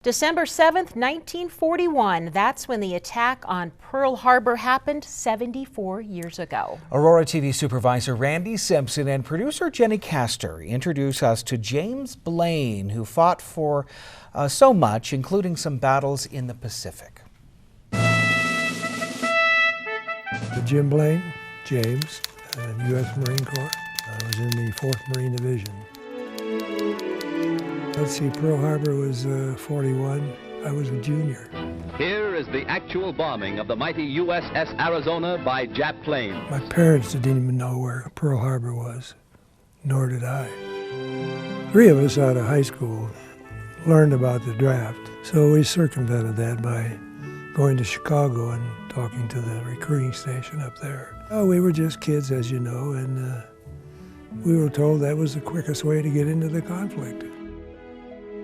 December 7th, 1941. That's when the attack on Pearl Harbor happened 74 years ago. AuroraTV supervisor Randy Simpson and producer Jenny Castor introduce us to James Blaine, who fought for so much, including some battles in the Pacific. Jim Blaine, James, U.S. Marine Corps. I was in the 4th Marine Division. Let's see, Pearl Harbor was 41. I was a junior. Here is the actual bombing of the mighty USS Arizona by Jap planes. My parents didn't even know where Pearl Harbor was, nor did I. 3 of us out of high school learned about the draft, so we circumvented that by going to Chicago and talking to the recruiting station up there. Oh, we were just kids, as you know, and we were told that was the quickest way to get into the conflict.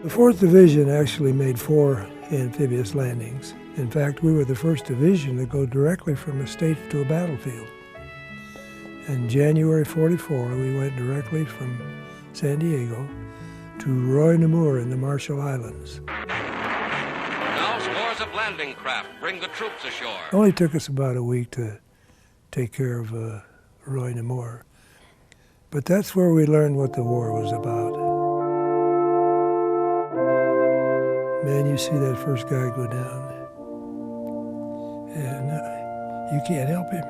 The 4th Division actually made 4 amphibious landings. In fact, we were the first division to go directly from a state to a battlefield. In January '44, we went directly from San Diego to Roy Namur in the Marshall Islands. Now scores of landing craft bring the troops ashore. It only took us about a week to take care of Roy Namur. But that's where we learned what the war was about. Man, you see that first guy go down, and you can't help him.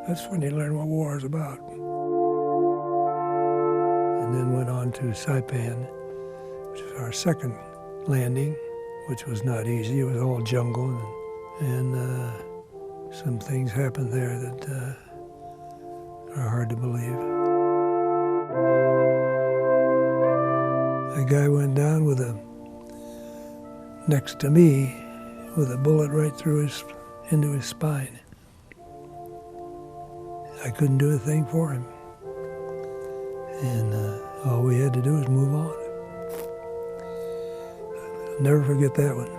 That's when you learn what war is about. And then went on to Saipan, which was our second landing, which was not easy. It was all jungle, and some things happened there that are hard to believe. A guy went down next to me with a bullet right through into his spine. I couldn't do a thing for him. And all we had to do was move on. I'll never forget that one.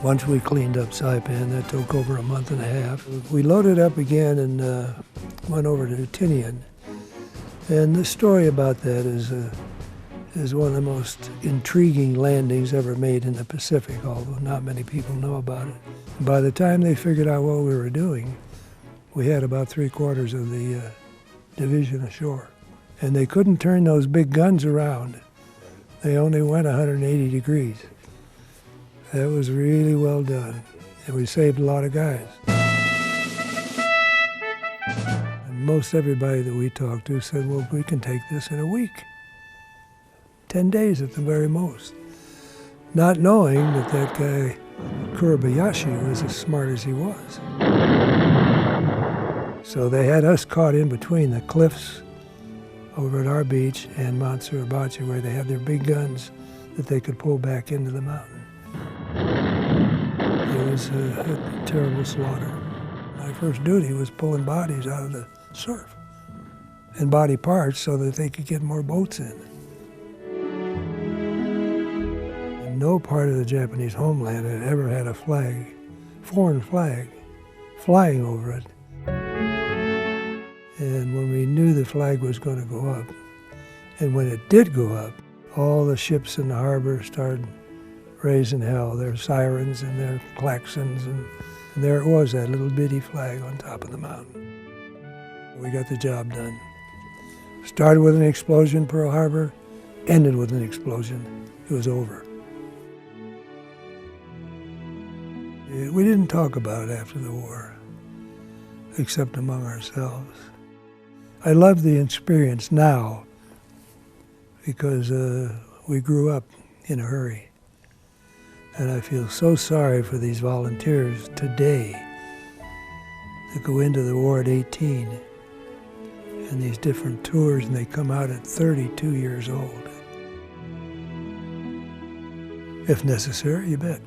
Once we cleaned up Saipan, that took over a month and a half. We loaded up again and went over to Tinian. And the story about that is one of the most intriguing landings ever made in the Pacific, although not many people know about it. By the time they figured out what we were doing, we had about 3/4 of the division ashore. And they couldn't turn those big guns around. They only went 180 degrees. That was really well done, and we saved a lot of guys. Most everybody that we talked to said, well, we can take this in a week. 10 days at the very most. Not knowing that guy, Kurabayashi, was as smart as he was. So they had us caught in between the cliffs over at our beach and Mount Suribachi, where they had their big guns that they could pull back into the mountain. It was a terrible slaughter. My first duty was pulling bodies out of the surf and body parts so that they could get more boats in. And no part of the Japanese homeland had ever had a flag, foreign flag, flying over it. And when we knew the flag was going to go up, and when it did go up, all the ships in the harbor started raising hell, their sirens and their klaxons, and there it was, that little bitty flag on top of the mountain. We got the job done. Started with an explosion, Pearl Harbor, ended with an explosion. It was over. We didn't talk about it after the war, except among ourselves. I love the experience now because we grew up in a hurry. And I feel so sorry for these volunteers today that go into the war at 18 and these different tours, and they come out at 32 years old. If necessary, you bet.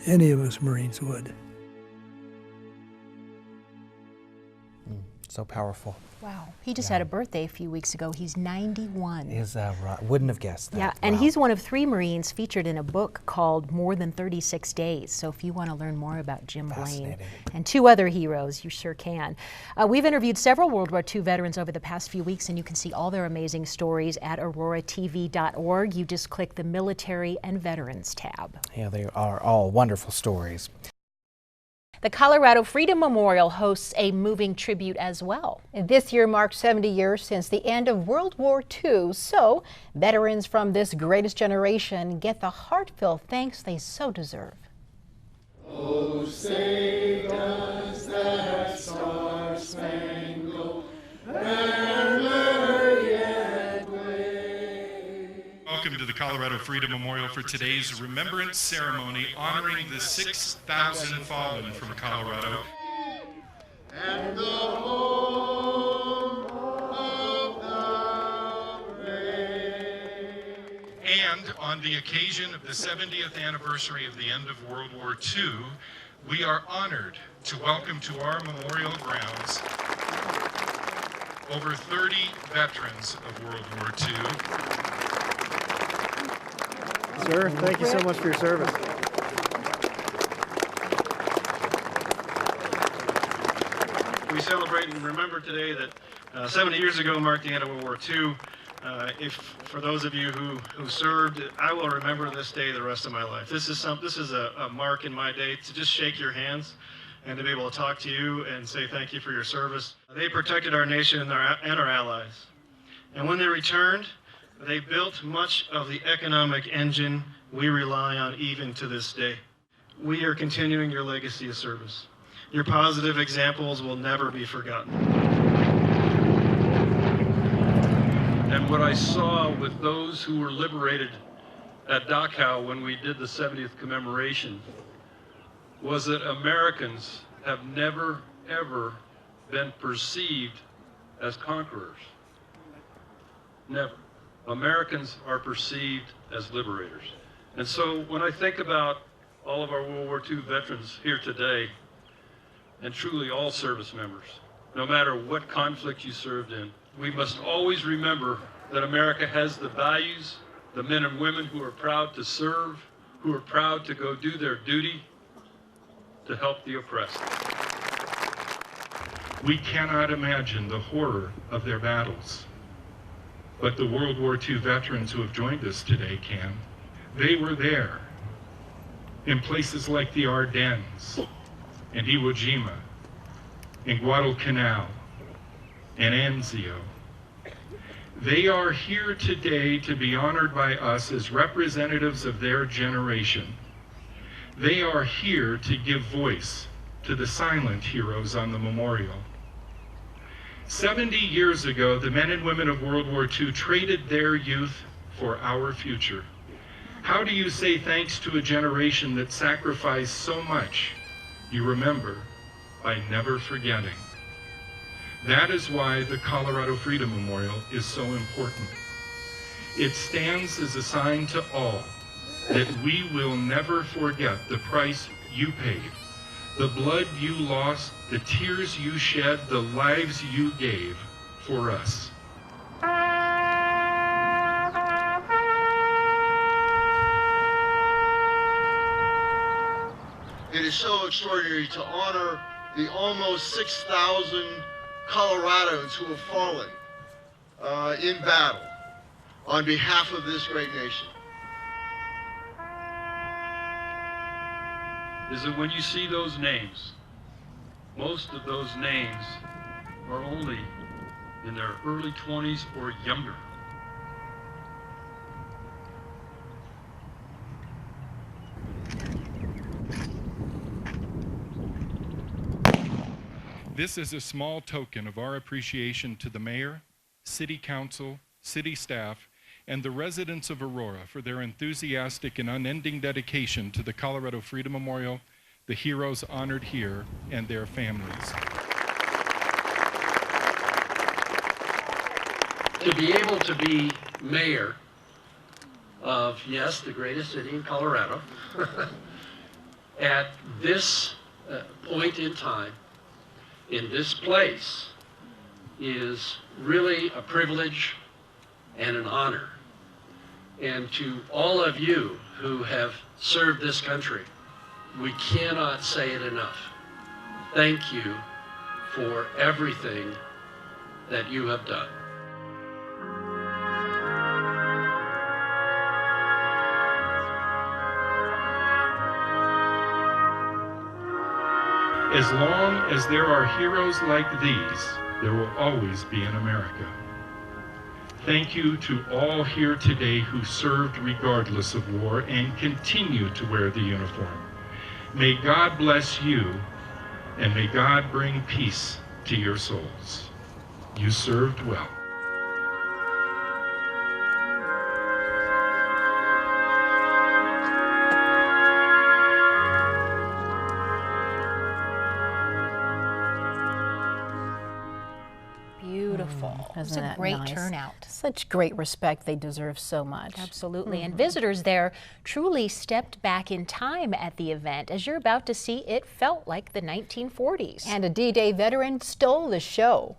Any of us Marines would. So powerful. Wow. He just had a birthday a few weeks ago. He's 91. Is that right? Wouldn't have guessed that. Yeah, and Wow. he's one of 3 Marines featured in a book called More Than 36 Days. So if you want to learn more about Jim Blaine and 2 other heroes, you sure can. We've interviewed several World War II veterans over the past few weeks, and you can see all their amazing stories at AuroraTV.org. You just click the Military and Veterans tab. Yeah, they are all wonderful stories. The Colorado Freedom Memorial hosts a moving tribute as well. And this year marks 70 years since the end of World War II, so veterans from this greatest generation get the heartfelt thanks they so deserve. Oh, say does that star-spangled banner yet wave? Welcome to the Colorado Freedom Memorial for today's remembrance ceremony honoring the 6,000 fallen from Colorado. And the home of the brave. And on the occasion of the 70th anniversary of the end of World War II, we are honored to welcome to our memorial grounds over 30 veterans of World War II. Sir, thank you so much for your service. We celebrate and remember today that 70 years ago marked the end of World War II. For those of you who served, I will remember this day the rest of my life. This is a mark in my day to just shake your hands and to be able to talk to you and say thank you for your service. They protected our nation and our allies. And when they returned, they built much of the economic engine we rely on even to this day. We are continuing your legacy of service. Your positive examples will never be forgotten. And what I saw with those who were liberated at Dachau when we did the 70th commemoration was that Americans have never, ever been perceived as conquerors. Never. Americans are perceived as liberators. And so when I think about all of our World War II veterans here today, and truly all service members, no matter what conflict you served in, we must always remember that America has the values, the men and women who are proud to serve, who are proud to go do their duty to help the oppressed. We cannot imagine the horror of their battles, but the World War II veterans who have joined us today can. They were there in places like the Ardennes, and Iwo Jima, in Guadalcanal, and Anzio. They are here today to be honored by us as representatives of their generation. They are here to give voice to the silent heroes on the memorial. 70 years ago, the men and women of World War II traded their youth for our future. How do you say thanks to a generation that sacrificed so much? You remember by never forgetting. That is why the Colorado Freedom Memorial is so important. It stands as a sign to all that we will never forget the price you paid, the blood you lost, the tears you shed, the lives you gave for us. It is so extraordinary to honor the almost 6,000 Coloradans who have fallen in battle on behalf of this great nation. Is that when you see those names, most of those names are only in their early 20s or younger. This is a small token of our appreciation to the mayor, city council, city staff, and the residents of Aurora for their enthusiastic and unending dedication to the Colorado Freedom Memorial, the heroes honored here, and their families. To be able to be mayor of, yes, the greatest city in Colorado, at this point in time, in this place, is really a privilege and an honor. And to all of you who have served this country, we cannot say it enough. Thank you for everything that you have done. As long as there are heroes like these, there will always be an America. Thank you to all here today who served regardless of war and continue to wear the uniform. May God bless you, and may God bring peace to your souls. You served well. Beautiful. Isn't It's a that great nice? turnout. Such great respect. They deserve so much. Absolutely. And visitors there truly stepped back in time at the event. As you're about to see, it felt like the 1940s. And a D-Day veteran stole the show.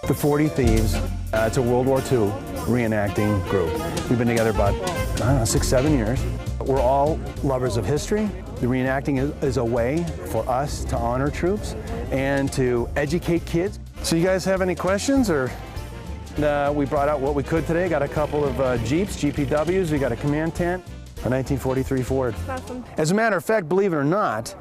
The 40 Thieves, it's a World War II reenacting group. We've been together about, 6-7 years. We're all lovers of history. The reenacting is a way for us to honor troops and to educate kids. So you guys have any questions? Or we brought out what we could today. Got a couple of Jeeps, GPWs. We got a command tent, a 1943 Ford. Awesome. As a matter of fact, believe it or not,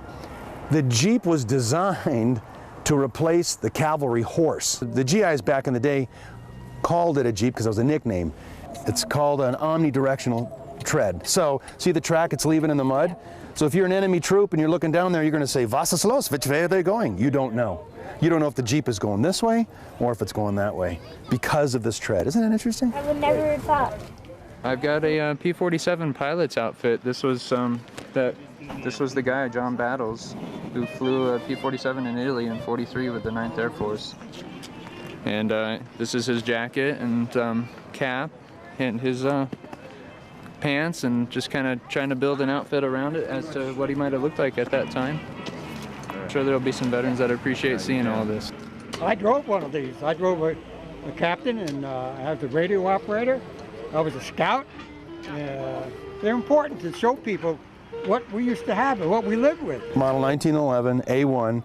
the Jeep was designed to replace the cavalry horse. The GIs back in the day called it a Jeep because it was a nickname. It's called an omnidirectional tread. So see the track, it's leaving in the mud. So if you're an enemy troop and you're looking down there, you're going to say, "Was ist los? Which way are they going?" You don't know. You don't know if the Jeep is going this way or if it's going that way because of this tread. Isn't that interesting? I would never have thought. I've got a P-47 pilot's outfit. This was the guy, John Battles, who flew a P-47 in Italy in '43 with the 9th Air Force. And this is his jacket and cap and his pants, and just kind of trying to build an outfit around it as to what he might have looked like at that time. I'm sure there'll be some veterans that appreciate seeing all this. I drove one of these. I drove a captain and I was a radio operator. I was a scout. They're important to show people what we used to have and what we lived with. Model 1911 A1,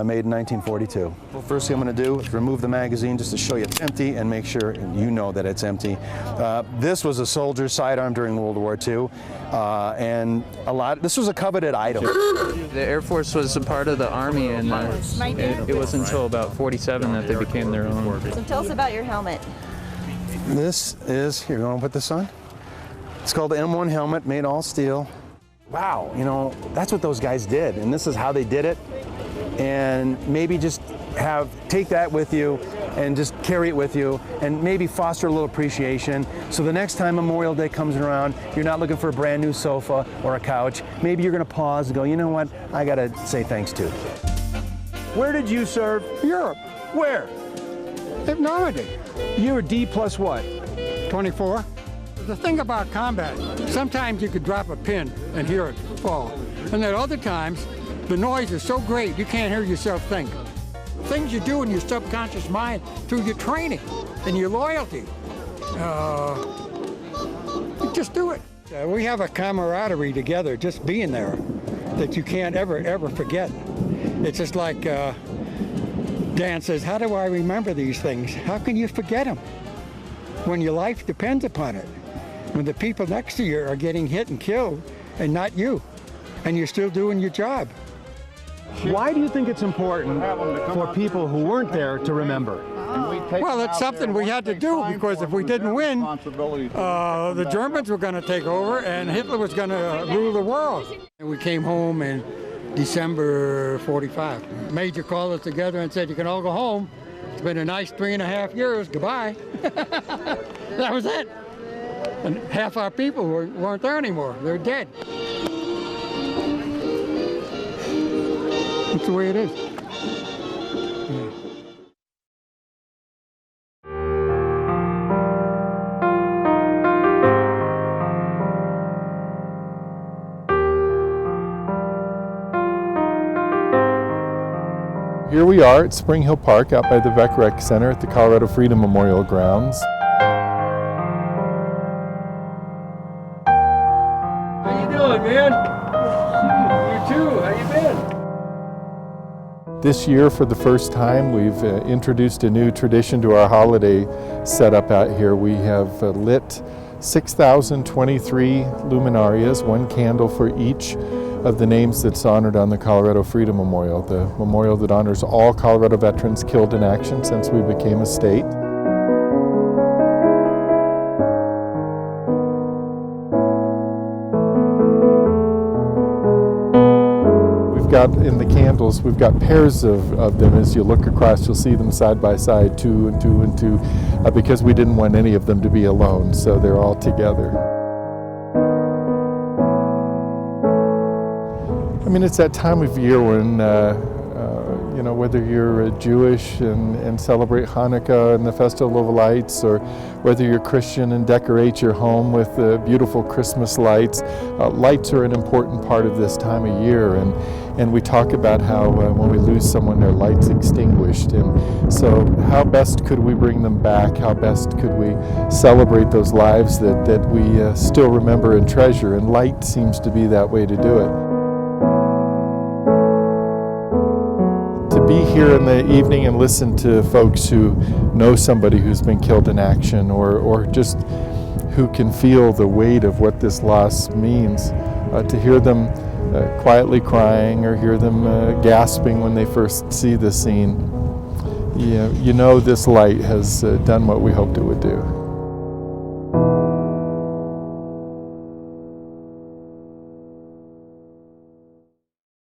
made in 1942. Well, first thing I'm going to do is remove the magazine just to show you it's empty and make sure you know that it's empty. This was a soldier's sidearm during World War II, and this was a coveted item. The Air Force was a part of the Army, and it wasn't until about '47 that they became their own. So tell us about your helmet. This is, here, you want to put this on? It's called the M1 helmet, made all steel. Wow, you know, that's what those guys did, and this is how they did it. And maybe just take that with you and just carry it with you and maybe foster a little appreciation. So the next time Memorial Day comes around, you're not looking for a brand new sofa or a couch. Maybe you're gonna pause and go, you know what, I gotta say thanks to. Where did you serve? Europe. Where? Have no idea. You were D plus what? 24. The thing about combat, sometimes you could drop a pin and hear it fall. And then other times, the noise is so great you can't hear yourself think. Things you do in your subconscious mind through your training and your loyalty. You just do it. We have a camaraderie together, just being there, that you can't ever forget. It's just like Dan says, how do I remember these things? How can you forget them when your life depends upon it? When the people next to you are getting hit and killed and not you, and you're still doing your job. Why do you think it's important for people who weren't there to remember? Well, it's something we had to do because if we didn't win, the Germans were going to take over and Hitler was going to rule the world. And we came home in December '45. Major called us together and said, "You can all go home. It's been a nice 3.5 years. Goodbye." That was it. And half our people weren't there anymore. They're dead. That's the way it is. Yeah. we are at Spring Hill Park out by the Beck Rec Center at the Colorado Freedom Memorial Grounds. How you doing, man? You too. How you been? This year, for the first time, we've introduced a new tradition to our holiday setup out here. We have lit 6,023 luminarias, one candle for each of the names that's honored on the Colorado Freedom Memorial, the memorial that honors all Colorado veterans killed in action since we became a state. We've got in the candles, we've got pairs of them. As you look across, you'll see them side by side, 2 and 2 and 2, because we didn't want any of them to be alone, so they're all together. I mean, it's that time of year when, you know, whether you're Jewish and celebrate Hanukkah and the Festival of Lights, or whether you're Christian and decorate your home with beautiful Christmas lights, lights are an important part of this time of year. And we talk about how when we lose someone, their light's extinguished. And so how best could we bring them back? How best could we celebrate those lives that we still remember and treasure? And light seems to be that way to do it. To be here in the evening and listen to folks who know somebody who's been killed in action, or just who can feel the weight of what this loss means, to hear them quietly crying or hear them gasping when they first see the scene, you know this light has done what we hoped it would do.